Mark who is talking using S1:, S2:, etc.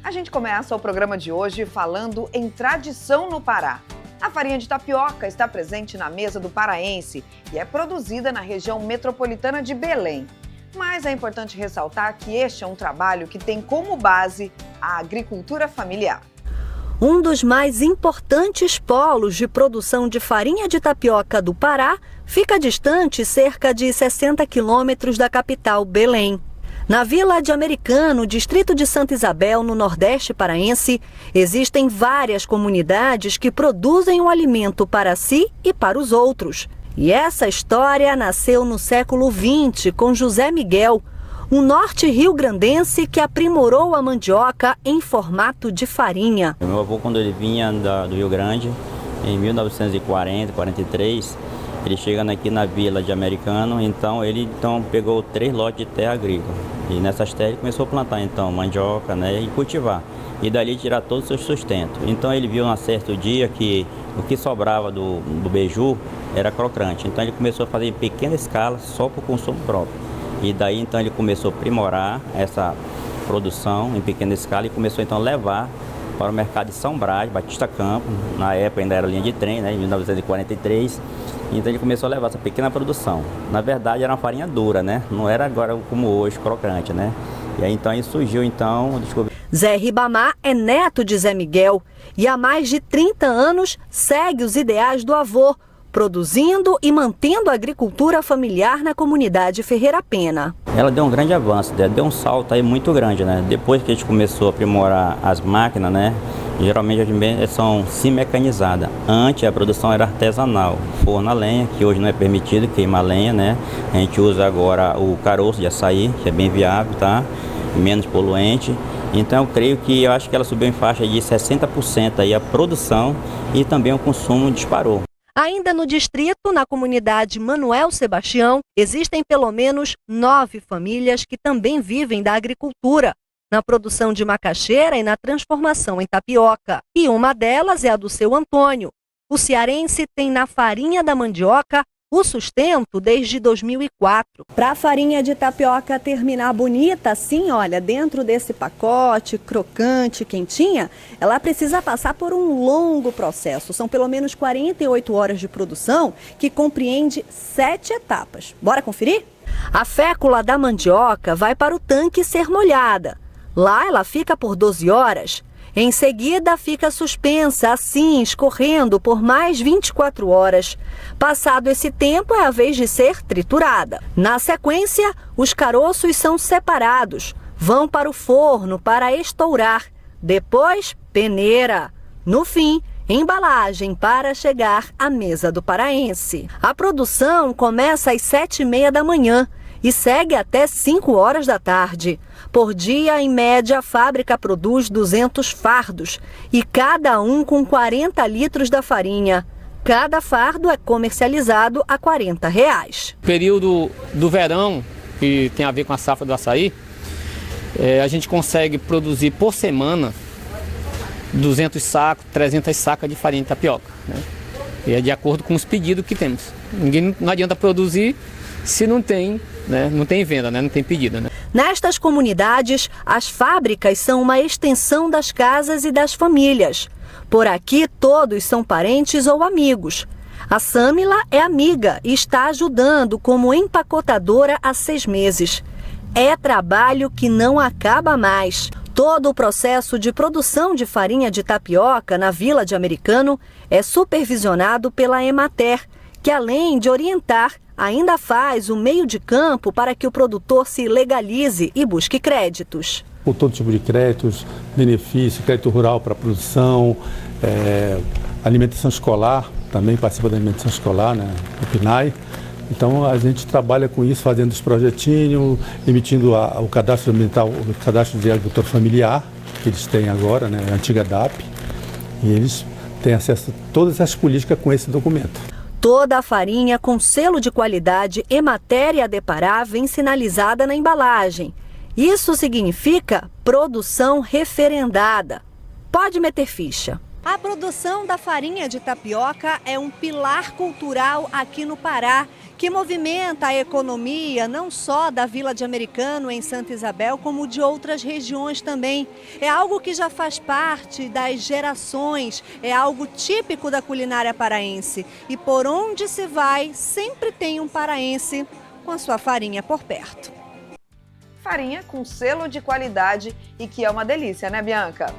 S1: A gente começa o programa de hoje falando em tradição no Pará. A farinha de tapioca está presente na mesa do paraense e é produzida na região metropolitana de Belém. Mas é importante ressaltar que este é um trabalho que tem como base a agricultura familiar.
S2: Um dos mais importantes polos de produção de farinha de tapioca do Pará fica distante cerca de 60 quilômetros da capital, Belém. Na Vila de Americano, distrito de Santa Isabel, no Nordeste paraense, existem várias comunidades que produzem o alimento para si e para os outros. E essa história nasceu no século XX com José Miguel, um norte-rio-grandense que aprimorou a mandioca em formato de farinha.
S3: Meu avô, quando ele vinha do Rio Grande, em 1940, 43, ele chegando aqui na Vila de Americano, ele pegou 3 lotes de terra agrícola. E nessas terras ele começou a plantar mandioca, e cultivar. E dali tirar todo o seu sustento. Então ele viu um certo dia que o que sobrava do beiju era crocante. Então ele começou a fazer em pequena escala, só para o consumo próprio. E daí ele começou a aprimorar essa produção em pequena escala e começou a levar para o mercado de São Brás, Batista Campos. Na época ainda era linha de trem, em 1943. Então ele começou a levar essa pequena produção. Na verdade era uma farinha dura, não era agora como hoje, crocante, E aí surgiu
S2: Zé Ribamar é neto de Zé Miguel e há mais de 30 anos segue os ideais do avô, produzindo e mantendo a agricultura familiar na comunidade Ferreira Pena.
S3: Ela deu um grande avanço, deu um salto aí muito grande, Depois que a gente começou a aprimorar as máquinas, geralmente as são sim mecanizadas. Antes a produção era artesanal, forno a lenha, que hoje não é permitido queimar lenha, A gente usa agora o caroço de açaí, que é bem viável, menos poluente. Então eu acho que ela subiu em faixa de 60% aí a produção e também o consumo disparou.
S2: Ainda no distrito, na comunidade Manuel Sebastião, existem pelo menos 9 famílias que também vivem da agricultura, na produção de macaxeira e na transformação em tapioca. E uma delas é a do seu Antônio. O cearense tem na farinha da mandioca o sustento desde 2004. Para a farinha de tapioca terminar bonita assim, olha, dentro desse pacote, crocante, quentinha, ela precisa passar por um longo processo. São pelo menos 48 horas de produção, que compreende 7 etapas. Bora conferir? A fécula da mandioca vai para o tanque ser molhada. Lá ela fica por 12 horas. Em seguida, fica suspensa, assim, escorrendo por mais 24 horas. Passado esse tempo, é a vez de ser triturada. Na sequência, os caroços são separados, vão para o forno para estourar. Depois, peneira. No fim, embalagem para chegar à mesa do paraense. A produção começa às 7h30 da manhã e segue até 5 horas da tarde. Por dia, em média, a fábrica produz 200 fardos e cada um com 40 litros da farinha. Cada fardo é comercializado a R$40.
S4: Período do verão, que tem a ver com a safra do açaí, a gente consegue produzir por semana 200 sacos, 300 sacas de farinha de tapioca. E é de acordo com os pedidos que temos. Não adianta produzir se não tem, não tem venda, não tem pedido.
S2: Nestas comunidades, as fábricas são uma extensão das casas e das famílias. Por aqui, todos são parentes ou amigos. A Sâmila é amiga e está ajudando como empacotadora há 6 meses. É trabalho que não acaba mais. Todo o processo de produção de farinha de tapioca na Vila de Americano é supervisionado pela Emater, que além de orientar, ainda faz o meio de campo para que o produtor se legalize e busque créditos.
S5: Com todo tipo de créditos, benefício, crédito rural para a produção, alimentação escolar, também participa da alimentação escolar, o PNAE. Então a gente trabalha com isso, fazendo os projetinhos, emitindo o cadastro ambiental, o cadastro de agricultor familiar, que eles têm agora, a antiga DAP, e eles têm acesso a todas as políticas com esse documento.
S2: Toda a farinha com selo de qualidade Emater e Adepará vem sinalizada na embalagem. Isso significa produção referendada. Pode meter ficha. A produção da farinha de tapioca é um pilar cultural aqui no Pará, que movimenta a economia não só da Vila de Americano, em Santa Isabel, como de outras regiões também. É algo que já faz parte das gerações, é algo típico da culinária paraense. E por onde se vai, sempre tem um paraense com a sua farinha por perto.
S1: Farinha com selo de qualidade e que é uma delícia, né, Bianca?